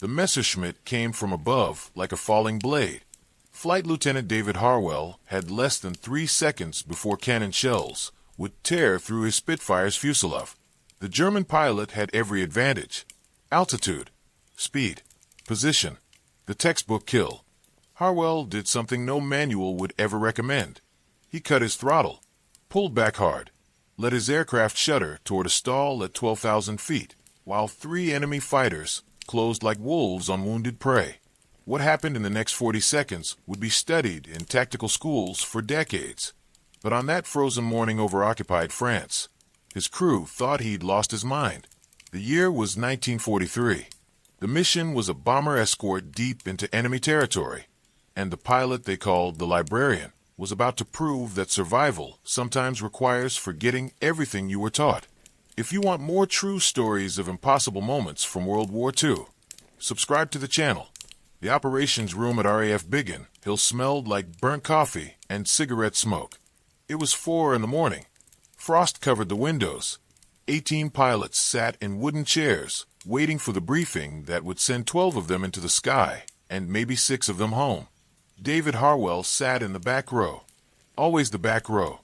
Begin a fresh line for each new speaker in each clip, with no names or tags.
The Messerschmitt came from above like a falling blade. Flight Lieutenant David Harwell had less than 3 seconds before cannon shells would tear through his Spitfire's fuselage. The German pilot had every advantage: altitude, speed, position, the textbook kill. Harwell did something no manual would ever recommend. He cut his throttle, pulled back hard, let his aircraft shudder toward a stall at 12,000 feet, while 3 enemy fighters closed like wolves on wounded prey. What happened in the next 40 seconds would be studied in tactical schools for decades. But on that frozen morning over occupied France, his crew thought he'd lost his mind. The year was 1943. The mission was a bomber escort deep into enemy territory, and the pilot they called the librarian was about to prove that survival sometimes requires forgetting everything you were taught. If you want more true stories of impossible moments from World War II, subscribe to the channel. The operations room at RAF Biggin Hill smelled like burnt coffee and cigarette smoke. It was 4 in the morning. Frost covered the windows. 18 pilots sat in wooden chairs, waiting for the briefing that would send 12 of them into the sky, and maybe 6 of them home. David Harwell sat in the back row. Always the back row.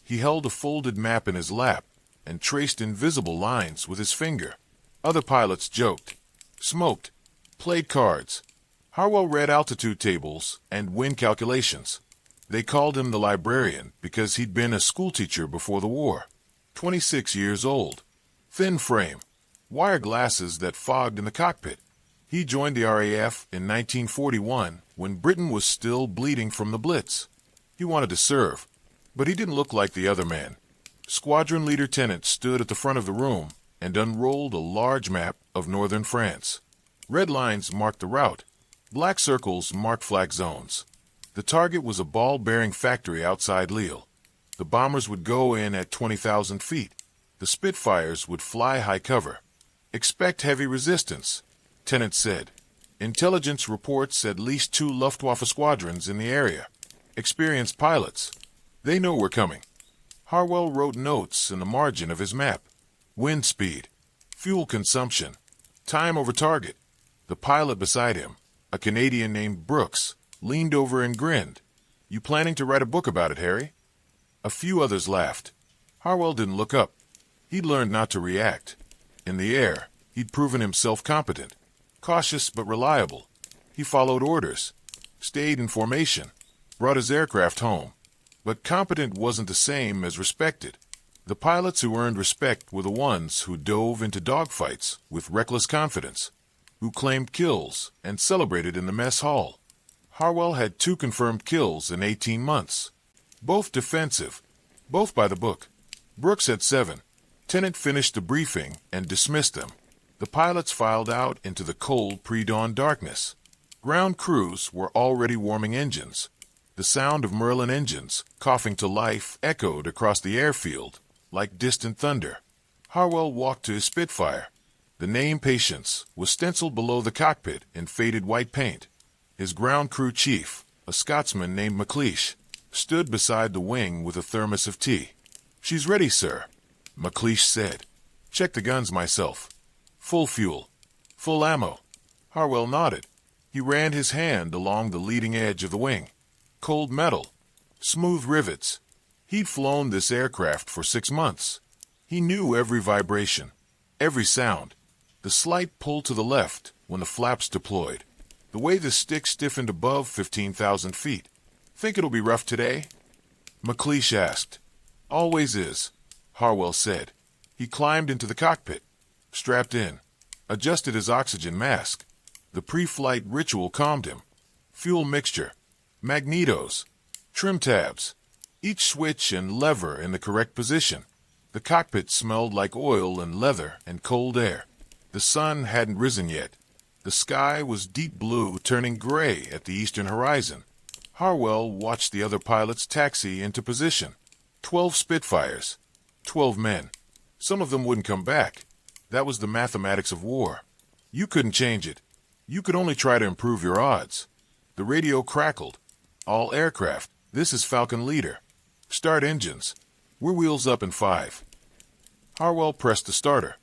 He held a folded map in his lap and traced invisible lines with his finger. Other pilots joked, smoked, played cards. Harwell read altitude tables and wind calculations. They called him the librarian because he'd been a schoolteacher before the war. 26 years old. Thin frame. Wire glasses that fogged in the cockpit. He joined the RAF in 1941 when Britain was still bleeding from the Blitz. He wanted to serve, but he didn't look like the other man. Squadron Leader Tennant stood at the front of the room and unrolled a large map of northern France. Red lines marked the route. Black circles marked flak zones. The target was a ball-bearing factory outside Lille. The bombers would go in at 20,000 feet. The Spitfires would fly high cover. Expect heavy resistance, Tennant said. Intelligence reports at least 2 Luftwaffe squadrons in the area. Experienced pilots. They know we're coming. Harwell wrote notes in the margin of his map. Wind speed, fuel consumption, time over target. The pilot beside him, a Canadian named Brooks, leaned over and grinned. You planning to write a book about it, Harry? A few others laughed. Harwell didn't look up. He'd learned not to react. In the air, he'd proven himself competent, cautious but reliable. He followed orders, stayed in formation, brought his aircraft home. But competent wasn't the same as respected. The pilots who earned respect were the ones who dove into dogfights with reckless confidence, who claimed kills and celebrated in the mess hall. Harwell had 2 confirmed kills in 18 months. Both defensive, both by the book. Brooks had 7. Tennant finished the briefing and dismissed them. The pilots filed out into the cold pre-dawn darkness. Ground crews were already warming engines. The sound of Merlin engines, coughing to life, echoed across the airfield like distant thunder. Harwell walked to his Spitfire. The name Patience was stenciled below the cockpit in faded white paint. His ground crew chief, a Scotsman named McLeish, stood beside the wing with a thermos of tea. "She's ready, sir," McLeish said. "Check the guns myself. Full fuel. Full ammo." Harwell nodded. He ran his hand along the leading edge of the wing. Cold metal. Smooth rivets. He'd flown this aircraft for 6 months. He knew every vibration, every sound. The slight pull to the left when the flaps deployed. The way the stick stiffened above 15,000 feet. "Think it'll be rough today?" McLeish asked. "Always is," Harwell said. He climbed into the cockpit, strapped in, adjusted his oxygen mask. The pre-flight ritual calmed him. Fuel mixture, magnetos, trim tabs, each switch and lever in the correct position. The cockpit smelled like oil and leather and cold air. The sun hadn't risen yet. The sky was deep blue, turning gray at the eastern horizon. Harwell watched the other pilots taxi into position. 12 Spitfires, 12 men. Some of them wouldn't come back. That was the mathematics of war. You couldn't change it. You could only try to improve your odds. The radio crackled. "All aircraft, this is Falcon Leader. Start engines. We're wheels up in 5. Harwell pressed the starter.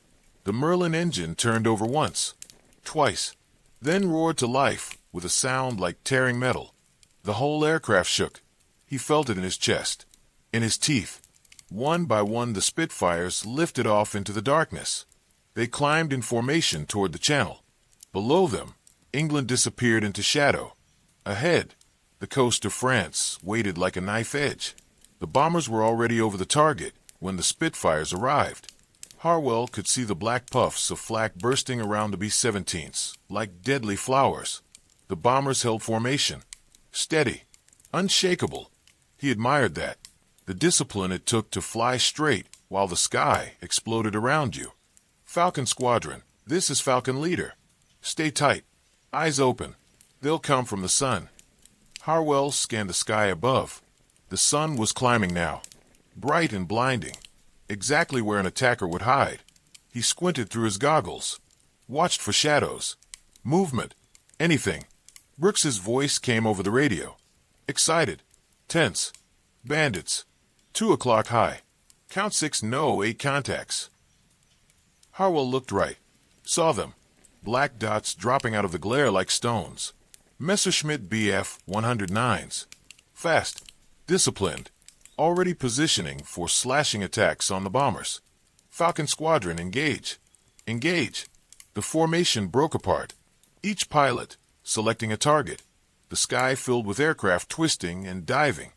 The Merlin engine turned over once, twice. then roared to life with a sound like tearing metal. The whole aircraft shook. He felt it in his chest, in his teeth. One by one the Spitfires lifted off into the darkness. They climbed in formation toward the channel. Below them, England disappeared into shadow. Ahead, the coast of France waited like a knife edge. The bombers were already over the target when the Spitfires arrived. Harwell could see the black puffs of flak bursting around the B-17s like deadly flowers. The bombers held formation, steady, unshakable. He admired that, the discipline it took to fly straight while the sky exploded around you. Falcon Squadron, this is Falcon Leader. Stay tight, eyes open. They'll come from the sun. Harwell scanned the sky above. The sun was climbing now, bright and blinding, exactly where an attacker would hide. He squinted through his goggles, watched for shadows, movement, anything. Brooks's voice came over the radio. Excited, tense. Bandits. 2 o'clock high. Count 6, no 8 contacts. Harwell looked right. Saw them. Black dots dropping out of the glare like stones. Messerschmitt Bf-109s. Fast. Disciplined. Already positioning for slashing attacks on the bombers. Falcon Squadron, engage. Engage. The formation broke apart. Each pilot selecting a target. The sky filled with aircraft twisting and diving.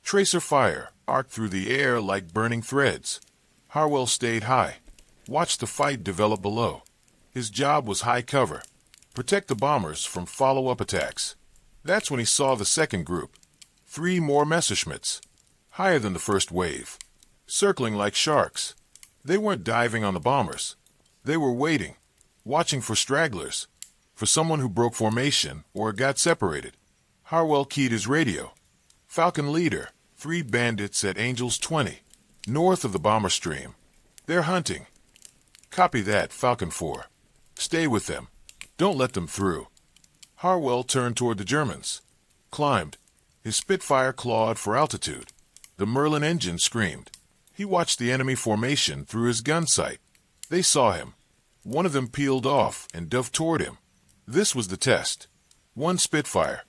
Tracer fire arced through the air like burning threads. Harwell stayed high. Watched the fight develop below. His job was high cover. Protect the bombers from follow-up attacks. That's when he saw the second group. 3 more Messerschmitts. Higher than the first wave. Circling like sharks. They weren't diving on the bombers. They were waiting. Watching for stragglers. For someone who broke formation or got separated. Harwell keyed his radio. Falcon Leader, 3 bandits at Angels 20, north of the bomber stream. They're hunting. Copy that, Falcon 4. Stay with them. Don't let them through. Harwell turned toward the Germans. Climbed. His Spitfire clawed for altitude. The Merlin engine screamed. He watched the enemy formation through his gun sight. They saw him. One of them peeled off and dove toward him. This was the test. 1 Spitfire.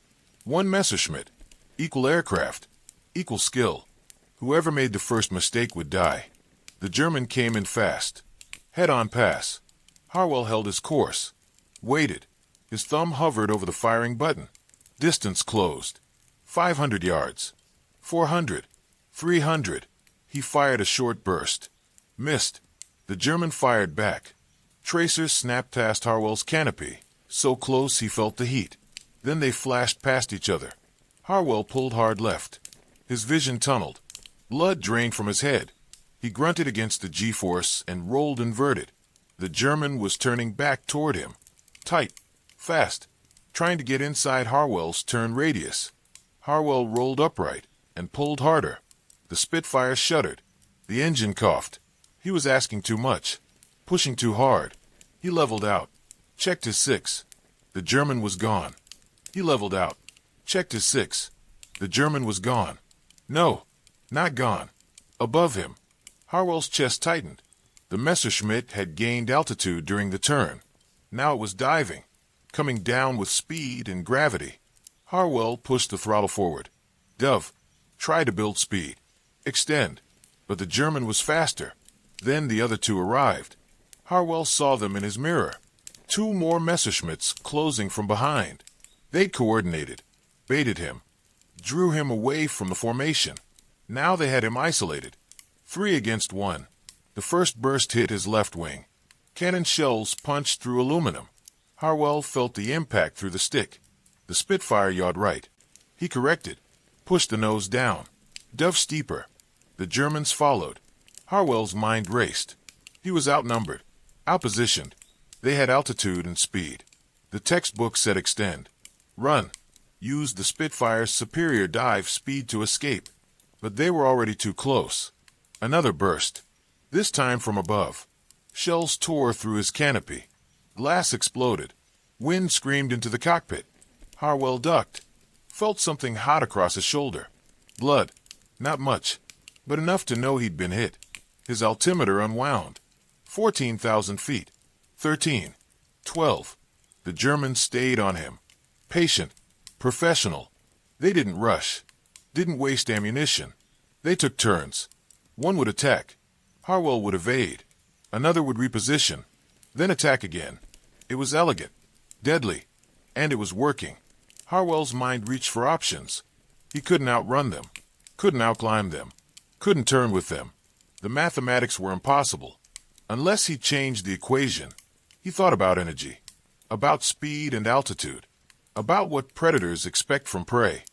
1 Messerschmitt. Equal aircraft, equal skill. Whoever made the first mistake would die. The German came in fast. Head-on pass. Harwell held his course. Waited. His thumb hovered over the firing button. Distance closed. 500 yards. 400. 300. He fired a short burst. Missed. The German fired back. Tracers snapped past Harwell's canopy, so close he felt the heat. Then they flashed past each other. Harwell pulled hard left. His vision tunneled. Blood drained from his head. He grunted against the G-force and rolled inverted. The German was turning back toward him. Tight. Fast. Trying to get inside Harwell's turn radius. Harwell rolled upright and pulled harder. The Spitfire shuddered. The engine coughed. He was asking too much. Pushing too hard. He leveled out. Checked his 6. The German was gone. He leveled out. Checked his 6. The German was gone. No, not gone. Above him. Harwell's chest tightened. The Messerschmitt had gained altitude during the turn. Now it was diving, coming down with speed and gravity. Harwell pushed the throttle forward. Dove. Try to build speed. Extend. But the German was faster. Then the other 2 arrived. Harwell saw them in his mirror. 2 more Messerschmitts closing from behind. They'd coordinated. Baited him, drew him away from the formation. Now they had him isolated. 3 against 1. The first burst hit his left wing. Cannon shells punched through aluminum. Harwell felt the impact through the stick. The Spitfire yawed right. He corrected, pushed the nose down. Dove steeper. The Germans followed. Harwell's mind raced. He was outnumbered, outpositioned. They had altitude and speed. The textbook said extend. Run. Use the Spitfire's superior dive speed to escape. But they were already too close. Another burst. This time from above. Shells tore through his canopy. Glass exploded. Wind screamed into the cockpit. Harwell ducked. Felt something hot across his shoulder. Blood. Not much, but enough to know he'd been hit. His altimeter unwound. 14,000 feet. 13. 12. The Germans stayed on him. Patient. Professional. They didn't rush. Didn't waste ammunition. They took turns. One would attack. Harwell would evade. Another would reposition. Then attack again. It was elegant. Deadly. And it was working. Harwell's mind reached for options. He couldn't outrun them. Couldn't outclimb them. Couldn't turn with them. The mathematics were impossible. Unless he changed the equation. He thought about energy. About speed and altitude. About what predators expect from prey.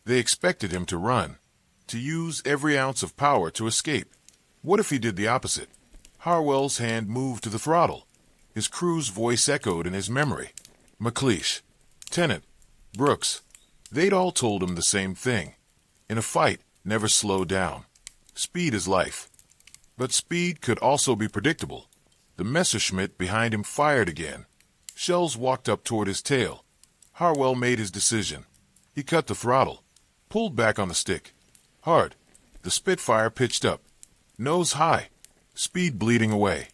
They expected him to run. To use every ounce of power to escape. What if he did the opposite? Harwell's hand moved to the throttle. His crew's voice echoed in his memory. McLeish. Tennant. Brooks. They'd all told him the same thing. In a fight, never slow down. Speed is life. But speed could also be predictable. The Messerschmitt behind him fired again. Shells walked up toward his tail. Harwell made his decision. He cut the throttle. Pulled back on the stick. Hard. The Spitfire pitched up. Nose high. Speed bleeding away.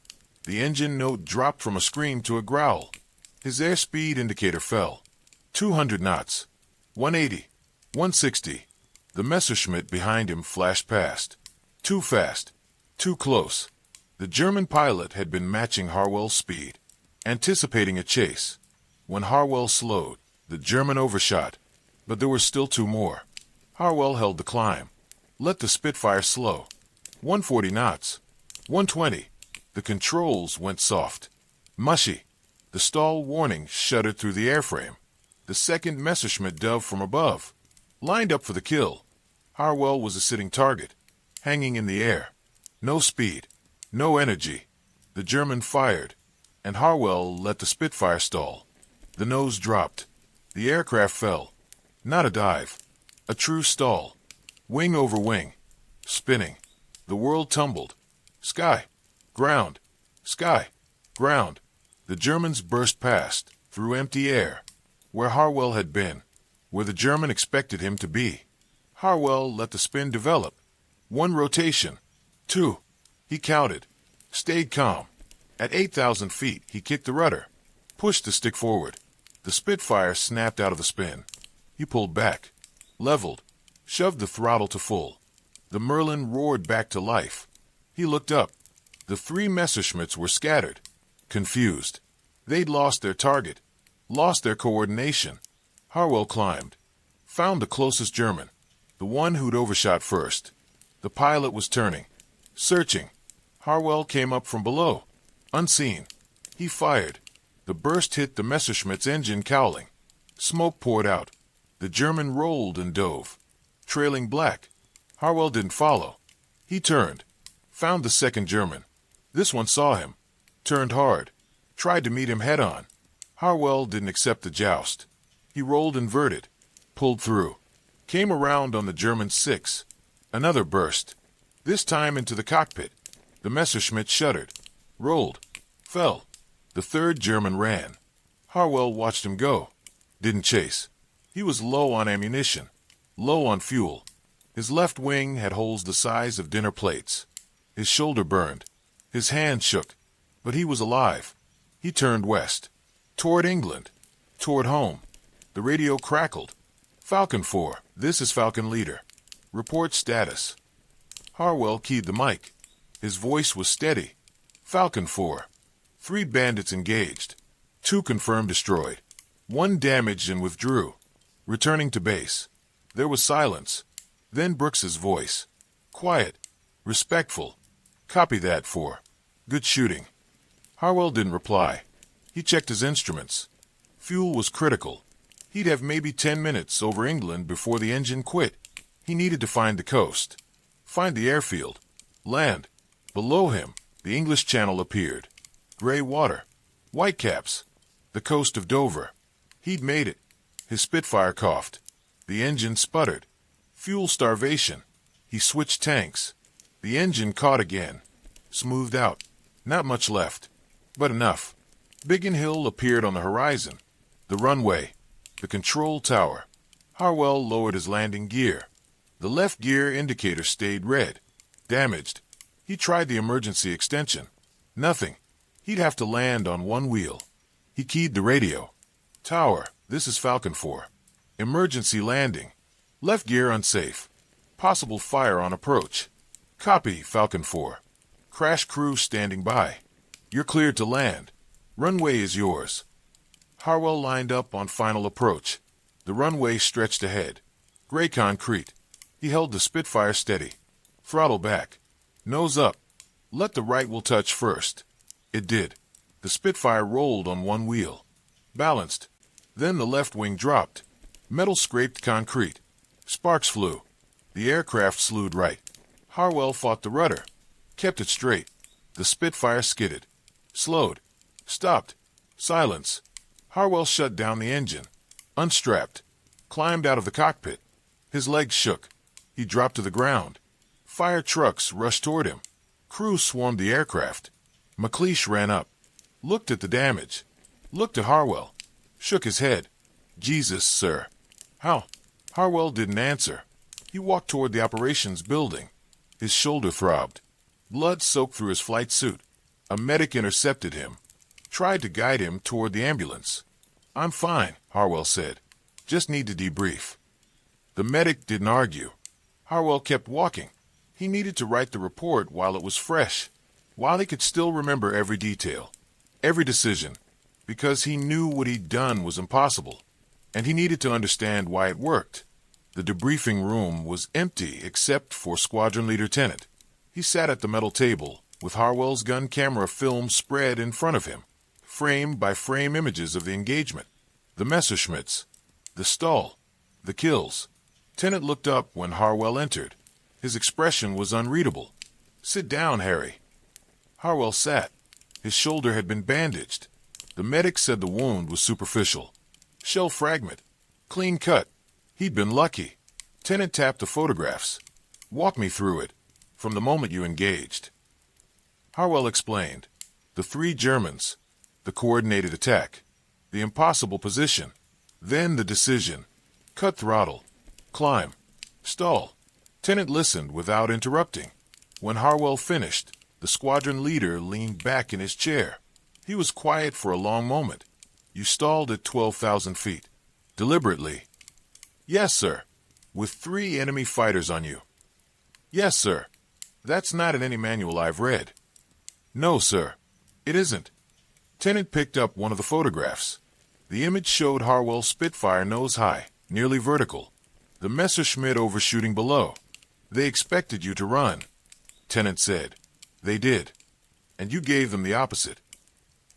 The engine note dropped from a scream to a growl. His airspeed indicator fell. 200 knots. 180. 160. The Messerschmitt behind him flashed past. Too fast. Too close. The German pilot had been matching Harwell's speed, anticipating a chase. When Harwell slowed, the German overshot, but there were still two more. Harwell held the climb. Let the Spitfire slow. 140 knots. 120. The controls went soft. Mushy. The stall warning shuddered through the airframe. The second Messerschmitt dove from above. Lined up for the kill. Harwell was a sitting target, hanging in the air. No speed. No energy. The German fired, and Harwell let the Spitfire stall. The nose dropped. The aircraft fell. Not a dive. A true stall. Wing over wing. Spinning. The world tumbled. Sky. Ground. Sky. Ground. The Germans burst past, through empty air, where Harwell had been, where the German expected him to be. Harwell let the spin develop. One rotation. Two. He counted. Stayed calm. At 8,000 feet, he kicked the rudder. Pushed the stick forward. The Spitfire snapped out of the spin. He pulled back. Leveled. Shoved the throttle to full. The Merlin roared back to life. He looked up. The three Messerschmitts were scattered. Confused. They'd lost their target. Lost their coordination. Harwell climbed. Found the closest German. The one who'd overshot first. The pilot was turning. Searching. Harwell came up from below. Unseen. He fired. The burst hit the Messerschmitt's engine cowling. Smoke poured out. The German rolled and dove. Trailing black. Harwell didn't follow. He turned. Found the second German. This one saw him. Turned hard. Tried to meet him head-on. Harwell didn't accept the joust. He rolled inverted. Pulled through. Came around on the German 6. Another burst. This time into the cockpit. The Messerschmitt shuddered. Rolled. Fell. The third German ran. Harwell watched him go. Didn't chase. He was low on ammunition. Low on fuel. His left wing had holes the size of dinner plates. His shoulder burned. His hand shook. But he was alive. He turned west. Toward England. Toward home. The radio crackled. Falcon 4. This is Falcon Leader. Report status. Harwell keyed the mic. His voice was steady. Falcon 4. 3 bandits engaged. 2 confirmed destroyed. 1 damaged and withdrew. Returning to base. There was silence. Then Brooks's voice. Quiet. Respectful. Copy that 4. Good shooting. Harwell didn't reply. He checked his instruments. Fuel was critical. He'd have maybe 10 minutes over England before the engine quit. He needed to find the coast. Find the airfield. Land. Below him, the English Channel appeared. Gray water. Whitecaps. The coast of Dover. He'd made it. His Spitfire coughed. The engine sputtered. Fuel starvation. He switched tanks. The engine caught again. Smoothed out. Not much left. But enough. Biggin Hill appeared on the horizon. The runway. The control tower. Harwell lowered his landing gear. The left gear indicator stayed red. Damaged. He tried the emergency extension. Nothing. He'd have to land on one wheel. He keyed the radio. Tower, this is Falcon 4. Emergency landing. Left gear unsafe. Possible fire on approach. Copy, Falcon 4. Crash crew standing by. You're cleared to land. Runway is yours. Harwell lined up on final approach. The runway stretched ahead. Gray concrete. He held the Spitfire steady. Throttle back. Nose up. Let the right wheel touch first. It did. The Spitfire rolled on one wheel. Balanced. Then the left wing dropped. Metal scraped concrete. Sparks flew. The aircraft slewed right. Harwell fought the rudder. Kept it straight. The Spitfire skidded. Slowed. Stopped. Silence. Harwell shut down the engine. Unstrapped. Climbed out of the cockpit. His legs shook. He dropped to the ground. Fire trucks rushed toward him. Crew swarmed the aircraft. McLeish ran up. Looked at the damage. Looked at Harwell. Shook his head. Jesus, sir. How? Harwell didn't answer. He walked toward the operations building. His shoulder throbbed. Blood soaked through his flight suit. A medic intercepted him. Tried to guide him toward the ambulance. I'm fine, Harwell said. Just need to debrief. The medic didn't argue. Harwell kept walking. He needed to write the report while it was fresh, while he could still remember every detail, every decision, because he knew what he'd done was impossible, and he needed to understand why it worked. The debriefing room was empty except for Squadron Leader Tennant. He sat at the metal table, with Harwell's gun camera film spread in front of him, frame-by-frame images of the engagement, the Messerschmitts, the stall, the kills. Tennant looked up when Harwell entered. His expression was unreadable. Sit down, Harry. Harwell sat. His shoulder had been bandaged. The medic said the wound was superficial. Shell fragment. Clean cut. He'd been lucky. Tennant tapped the photographs. Walk me through it, from the moment you engaged. Harwell explained. The 3 Germans. The coordinated attack. The impossible position. Then the decision. Cut throttle. Climb. Stall. Tennant listened without interrupting. When Harwell finished, the squadron leader leaned back in his chair. He was quiet for a long moment. You stalled at 12,000 feet. Deliberately. Yes, sir. With 3 enemy fighters on you. Yes, sir. That's not in any manual I've read. No, sir. It isn't. Tennant picked up one of the photographs. The image showed Harwell's Spitfire nose high, nearly vertical. The Messerschmitt overshooting below. They expected you to run, Tennant said. They did. And you gave them the opposite.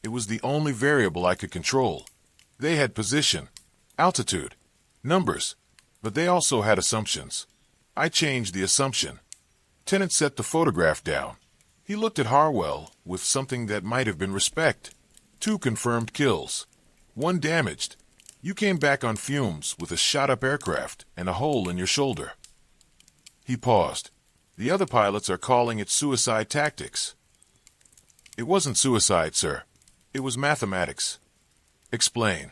It was the only variable I could control. They had position, altitude, numbers, but they also had assumptions. I changed the assumption. Tennant set the photograph down. He looked at Harwell with something that might have been respect. 2 confirmed kills. 1 damaged. You came back on fumes with a shot-up aircraft and a hole in your shoulder. He paused. The other pilots are calling it suicide tactics. It wasn't suicide, sir. It was mathematics. Explain.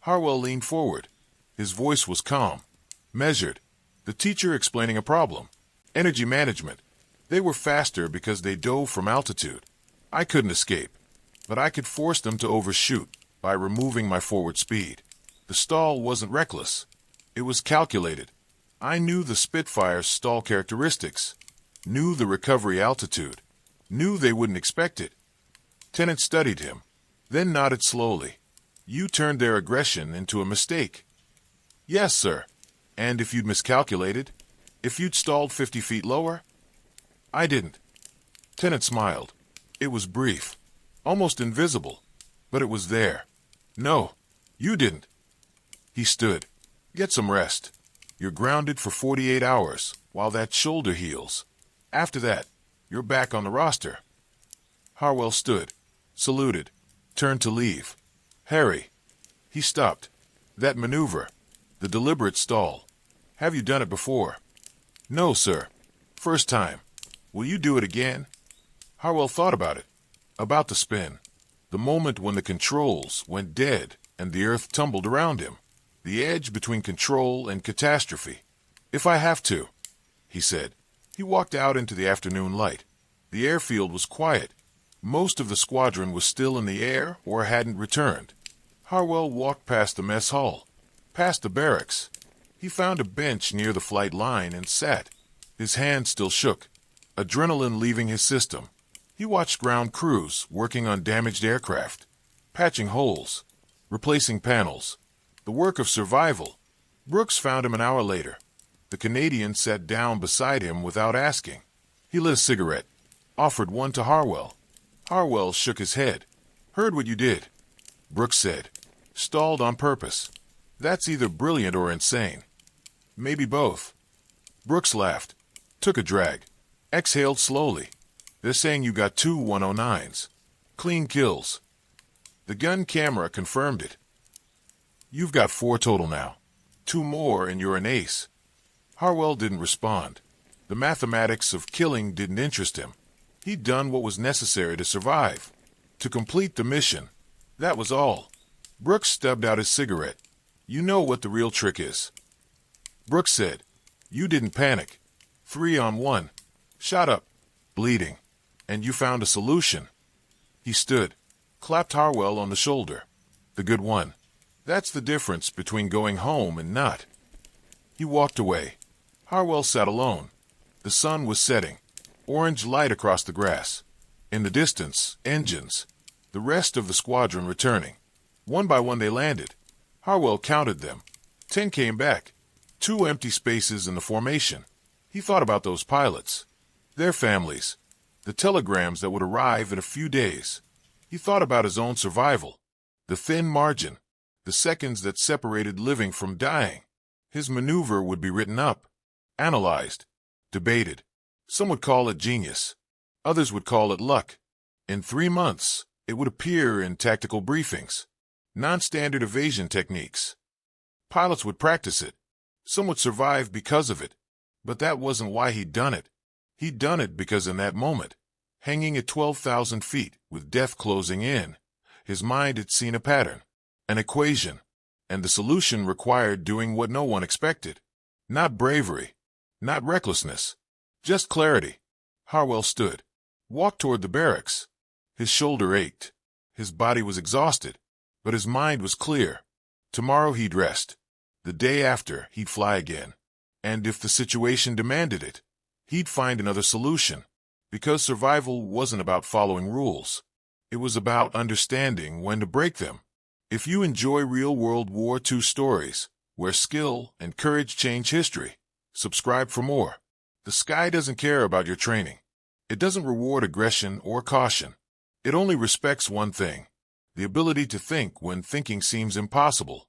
Harwell leaned forward. His voice was calm, measured. The teacher explaining a problem. Energy management. They were faster because they dove from altitude. I couldn't escape, but I could force them to overshoot by removing my forward speed. The stall wasn't reckless. It was calculated. I knew the Spitfire's stall characteristics, knew the recovery altitude, knew they wouldn't expect it. Tennant studied him, then nodded slowly. You turned their aggression into a mistake. Yes, sir. And if you'd miscalculated? If you'd stalled 50 feet lower? I didn't. Tennant smiled. It was brief, almost invisible, but it was there. No, you didn't. He stood. Get some rest. You're grounded for 48 hours while that shoulder heals. After that, you're back on the roster. Harwell stood, saluted, turned to leave. Harry. He stopped. That maneuver. The deliberate stall. Have you done it before? No, sir. First time. Will you do it again? Harwell thought about it. About the spin. The moment when the controls went dead and the earth tumbled around him. The edge between control and catastrophe. If I have to, he said. He walked out into the afternoon light. The airfield was quiet. Most of the squadron was still in the air or hadn't returned. Harwell walked past the mess hall, past the barracks. He found a bench near the flight line and sat. His hand still shook, adrenaline leaving his system. He watched ground crews working on damaged aircraft, patching holes, replacing panels. The work of survival. Brooks found him an hour later. The Canadian sat down beside him without asking. He lit a cigarette, offered one to Harwell. Harwell shook his head. Heard what you did, Brooks said. Stalled on purpose. That's either brilliant or insane. Maybe both. Brooks laughed, took a drag, exhaled slowly. They're saying you got 2 109s. Clean kills. The gun camera confirmed it. You've got 4 total now. 2 more and you're an ace. Harwell didn't respond. The mathematics of killing didn't interest him. He'd done what was necessary to survive. To complete the mission. That was all. Brooks stubbed out his cigarette. You know what the real trick is. Brooks said. You didn't panic. 3 on 1. Shot up. Bleeding. And you found a solution. He stood, clapped Harwell on the shoulder. The good one. That's the difference between going home and not. He walked away. Harwell sat alone. The sun was setting, orange light across the grass. In the distance, engines. The rest of the squadron returning. One by one they landed. Harwell counted them. 10 came back. 2 empty spaces in the formation. He thought about those pilots. Their families. The telegrams that would arrive in a few days. He thought about his own survival. The thin margin. The seconds that separated living from dying. His maneuver would be written up, analyzed, debated. Some would call it genius. Others would call it luck. In 3 months, it would appear in tactical briefings. Non-standard evasion techniques. Pilots would practice it. Some would survive because of it. But that wasn't why he'd done it. He'd done it because in that moment, hanging at 12,000 feet with death closing in, his mind had seen a pattern, an equation, and the solution required doing what no one expected. Not bravery, not recklessness, just clarity. Harwell stood, walked toward the barracks. His shoulder ached. His body was exhausted, but his mind was clear. Tomorrow he'd rest. The day after, he'd fly again. And if the situation demanded it, he'd find another solution. Because survival wasn't about following rules. It was about understanding when to break them. If you enjoy real World War II stories, where skill and courage change history, subscribe for more. The sky doesn't care about your training. It doesn't reward aggression or caution. It only respects one thing: the ability to think when thinking seems impossible.